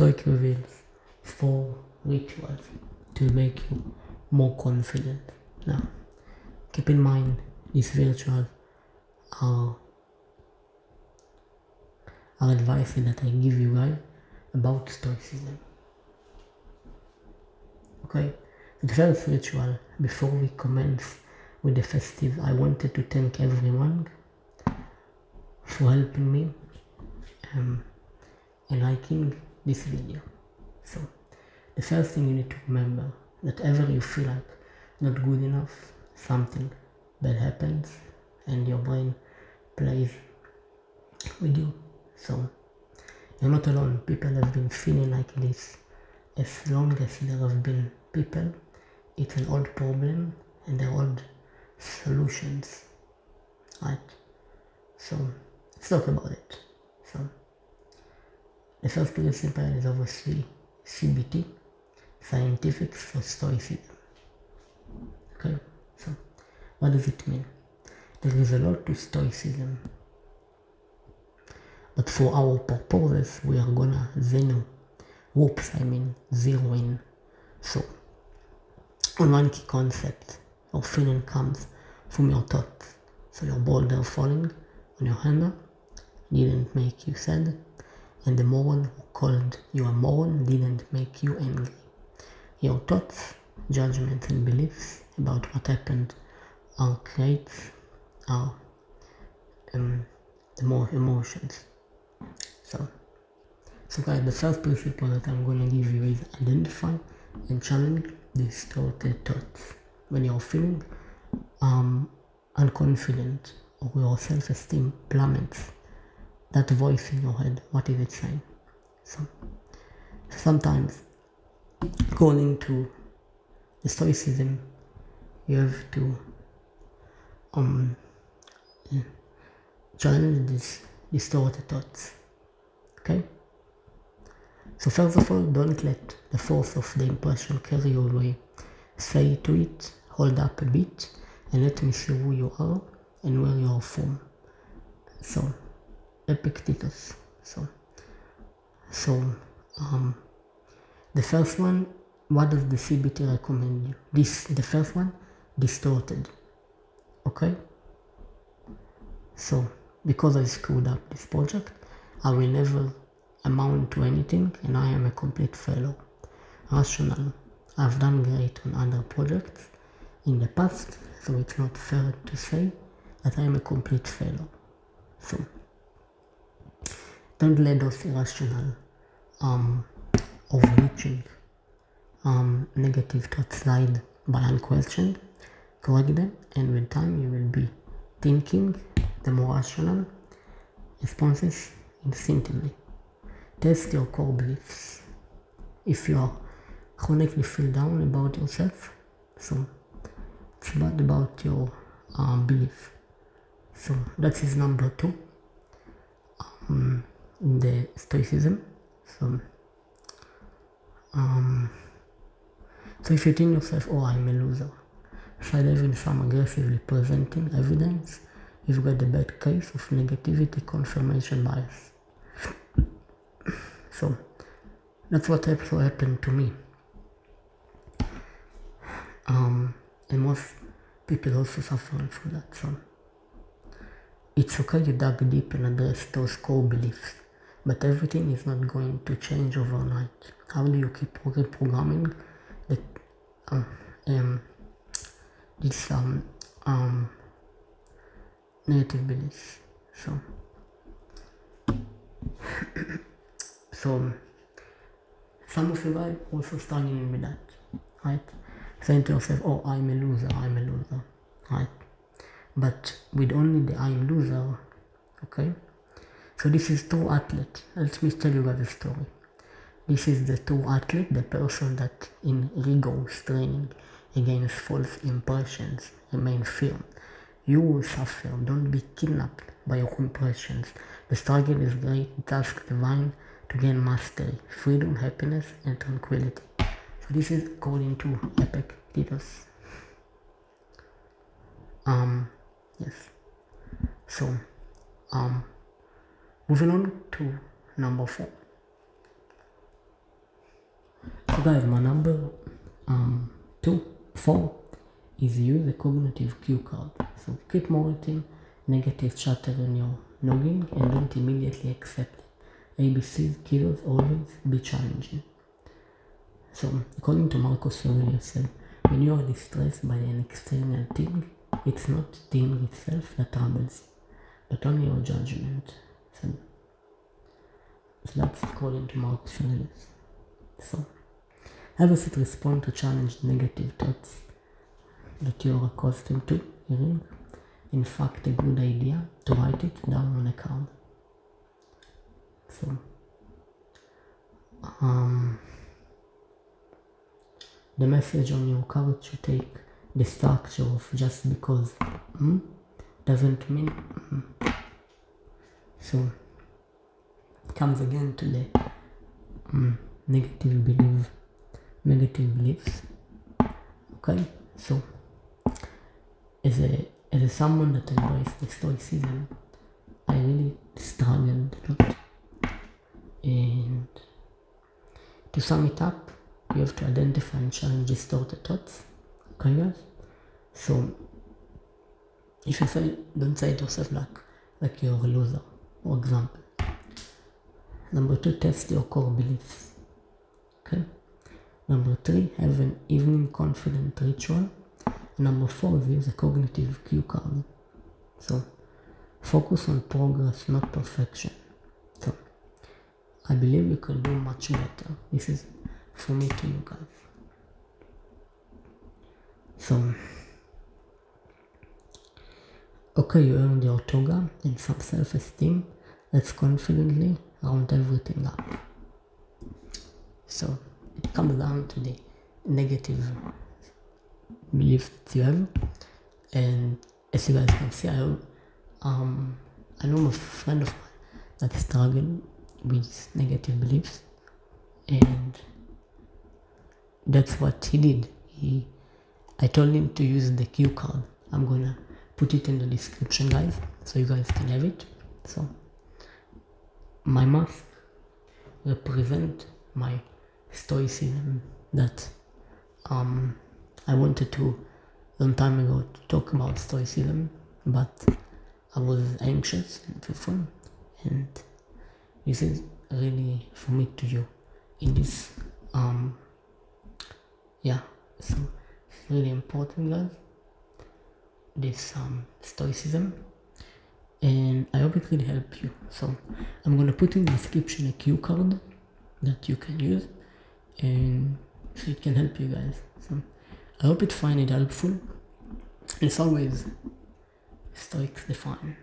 Stoic reveals 4 rituals to make you more confident. Now, keep in mind these rituals are advice that I give you guys about Stoicism. Okay, the first ritual, before we commence with the festive, I wanted to thank everyone for helping me and liking this video. So, the first thing you need to remember, that ever you feel like not good enough, something bad happens and your brain plays with you. So, you're not alone. People have been feeling like this as long as there have been people. It's an old problem and there are old solutions, right? So, let's talk about it. So, the first principle is obviously CBT, scientific for Stoicism. Okay, so what does it mean? There is a lot to Stoicism, but for our purposes, we are gonna zero in. So, on one key concept, your feeling comes from your thoughts. So your boulder falling on your hammer didn't make you sad, and the moron who called you a moron didn't make you angry. Your thoughts, judgments, and beliefs about what happened creates the more emotions. So guys, the first principle that I'm gonna give you is identify and challenge distorted thoughts. When you're feeling unconfident or your self-esteem plummets, that voice in your head, what is it saying? So sometimes, according to the Stoicism, you have to challenge these distorted thoughts. Okay? So first of all, don't let the force of the impression carry you away. Say to it, hold up a bit, and let me see who you are and where you are from. So, Epictetus. The first one, what does the CBT recommend you? The first one, distorted. Okay? So, because I screwed up this project, I will never amount to anything and I am a complete failure. Rational. I've done great on other projects in the past, so it's not fair to say that I am a complete failure. So, don't let those irrational, overreaching, negative thoughts slide by unquestioned. Correct them, and with time you will be thinking the more rational responses instinctively. Test your core beliefs. If you are chronically feel down about yourself, so it's bad about your belief. So that is number 2 in the Stoicism. So if you think yourself, oh, I'm a loser, aside having some aggressively presenting evidence, you've got the bad case of negativity confirmation bias. So that's what also happened to me. And most people also suffering from that. So it's okay you dug deep and address those core beliefs, but everything is not going to change overnight. How do you keep reprogramming these negative beliefs? So some of you guys also struggling with that, right? Saying to yourself, oh, I'm a loser, right? But with only the I'm loser, okay? So this is true athlete. Let me tell you guys a story. This is the true athlete, the person that in rigorous training against false impressions remain firm. You will suffer, don't be kidnapped by your impressions. The struggle is great, task divine to gain mastery, freedom, happiness, and tranquility. So this is according to Epictetus. Yes. So, moving on to number 4. So guys, my number 4 is use the cognitive cue card. So keep monitoring negative chatter on your noggin and don't immediately accept it. ABC's killers always be challenging. So according to Marcus Aurelius, when you are distressed by an external thing, it's not the thing itself that troubles you, but only your judgment. So that's according to Marcus Aurelius. So have a set respond to challenge negative thoughts that you are accustomed to hearing. In fact, a good idea to write it down on a card. So the message on your card should take the structure of just because doesn't mean So it comes again to the negative beliefs. Okay, so as someone that embraced the Stoicism, I really struggled a lot. And to sum it up, you have to identify and challenge distorted thoughts. Okay, guys? So if you don't say to yourself like you're a loser, for example. Number 2, test your core beliefs. Okay. Number 3, have an evening confident ritual. Number 4 is use a cognitive cue card. So focus on progress, not perfection. So I believe you can do much better. This is for me to you guys. So okay, you earned your toga and some self-esteem. Let's confidently round everything up. So it comes down to the negative beliefs that you have, and as you guys can see, I know a friend of mine that struggled with negative beliefs, and that's what he did. I told him to use the cue card. I'm gonna put it in the description, guys, so you guys can have it. So my mask represent my Stoicism that I wanted to long time ago to talk about Stoicism, but I was anxious and fearful, and this is really for me to you in this so it's really important, guys, this Stoicism, and I hope it will help you. So I'm gonna put in the description a cue card that you can use, and so it can help you guys. So I hope you find it helpful. As always, Stoics define.